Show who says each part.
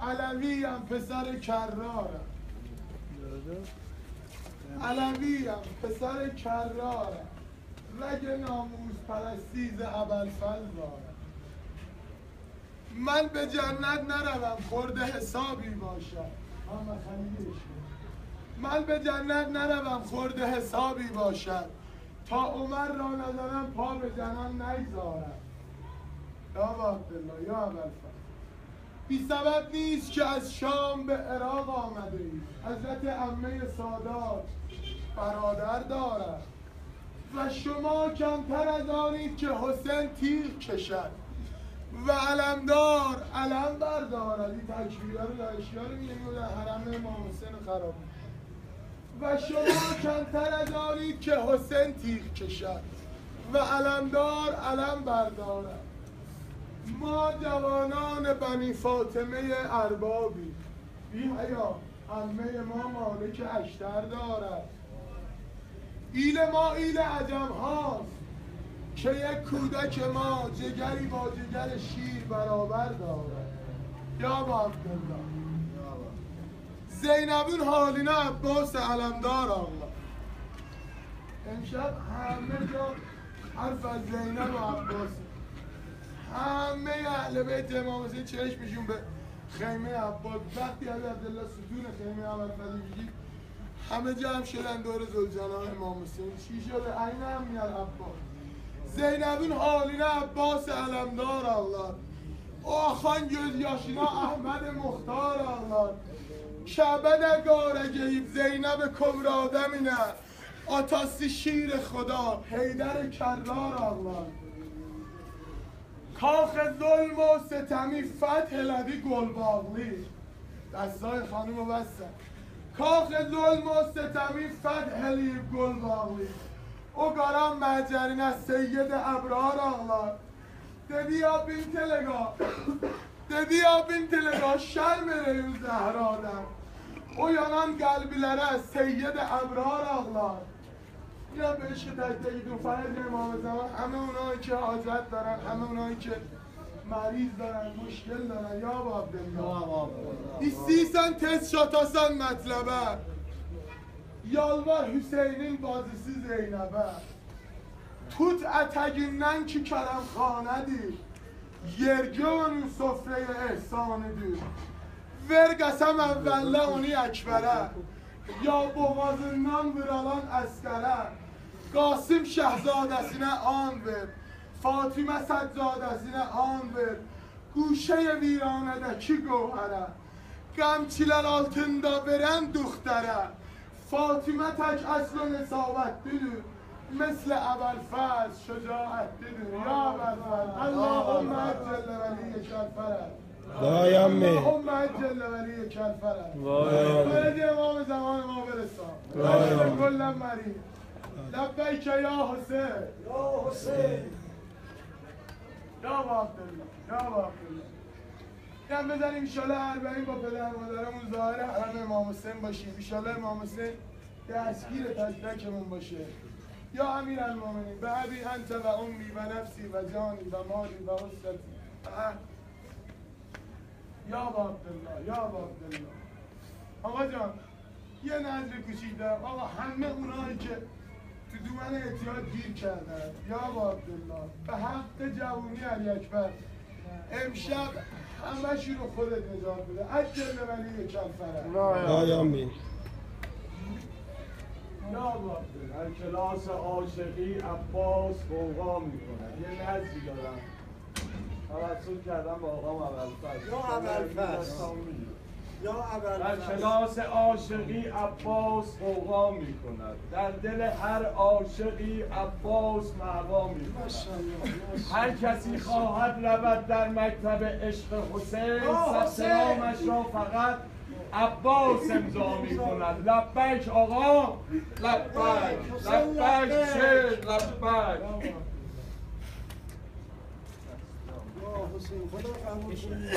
Speaker 1: علویم پسر کرارم، علویم پسر کرارم، رگ ناموس پرستی ز ابوالفضل دارم. من به جنت نروم خورده حسابی باشد. من به جنت نروم خورده حسابی باشد، تا عمر را نزنم پا به جنان نگذارم. یا عبدالله یا ابوالفضل، بی سبب نیست که از شام به عراق آمده اید. حضرت عمه سادات برادر دارد و شما کمتر از آنید که حسین تیغ کشد و علمدار علم بردارد. این تکبیرها رو دانشی‌ها رو می‌گیم در حرم امام حسین خراب. و شما کمتر از آنید که حسین تیغ کشد و علمدار علم بردارد. ما جوانان بنی فاطمه اربابی، بی حیا عمه ما مالک اشتر دارد. ایل ما ایل عجم هاست که یک کودک ما جگری با جگر شیر برابر دارد. یا با عبدالله زینبون حالینه عباس علمدار آقا. امشب همه جا حرف از زینب و عباس، همه اهل بیت امام حسین چشمشون به خیمه عباس. وقتی علی عبدالله ستون خیمه ابوالفضل میگی همه جمع شدن دور ذوالجلال امام حسین. چی شده؟ این هم میاد عباس. زینبون حالینه عباس علمدار الله. آخان göz yaşına احمد مختار الله. کعبه در گارگیب زینب کبرادمینه، آتاسی شیر خدا حیدر کرار الله. کاخ ظلم و ستمی فتح لبی گلباغلی. دستای خانم رو بستن. کاخ ظلم و ستمی فتح لبی گلباغلی. او گاران مهجرین از سید ابرار الله. دیدی یا بین تلگاه، دیدی یا بین تلگاه şerm ereyin zehradan. O yanan kalbilere seyyid ebrar ağlar. یا به عشق تک تک دو فرد امام زمان، همه اونایی که حاجت دارن، همه اونایی که مریض دارن، مشکل دارن. یا با عبدالله istiysen tez şatasan mətləbə، yalvar Hüseynin bacısı Zeynəbə. Tut ətəgindən ki kərəmxanədir, yergə onun sofraya ehsanıdır. Ver qəsəm əvvəllə onu əkbərə, ya boğazından vıralan əskərə. Qasım şəhzadəsinə an ver, Fatimə səccadəsinə an ver, guşəyə viranədəki qovhərə. Qəmçilər altında verən duxtərə, Fatimə tək əsl و nesavətlidir, مثل ابوالفضل شجاعتlidir. یا ابوالفضل اللهم اجل ولیک الفرج.
Speaker 2: وای عمه
Speaker 1: اللهم اجل ولیک الفرج. وای امام زمان ما برسان. وای کل مریض. لبیک یا حسین. یا حسین. یا عبدالله. یا عبدالله. دم بزنیم انشالله اربعین با پدر مادرمون ظاهر حرم امام حسین باشیم. انشالله امام حسین دستگیر تک تکمون باشه. یا امیر المومنین به ابی انت و امی و نفسی و جانی و مالی و حسنتی. یا با عبدالله یا با عبدالله. آقا جان یه نظر کوچیک دارم. آقا همه اونایی که تو دومن اعتیاد گیر کردن، یا با عبدالله به حق جوونی علی اکبر امشب همه رو خودت نجات بده. عجل ولی کلفره.
Speaker 2: وای عمه
Speaker 1: یا با عبدالله.
Speaker 3: کلاس عاشقی عباس قوقا میکنه. یه نزدی دارم توسط کردم با آقام ابوالفضل.
Speaker 4: یا ابوالفضل یا
Speaker 3: در
Speaker 4: ابوالفضل.
Speaker 3: کلاس عاشقی عباس قوقا میکند. در دل هر عاشقی عباس معوا میکند. هر کسی خواهد رود در مکتب عشق حسین، ثبت نامش را فقط عباس امضا میکند. لبیک آقا، لبیک لبیک شیر، لبیک.
Speaker 4: حسین خدا قبول کنه.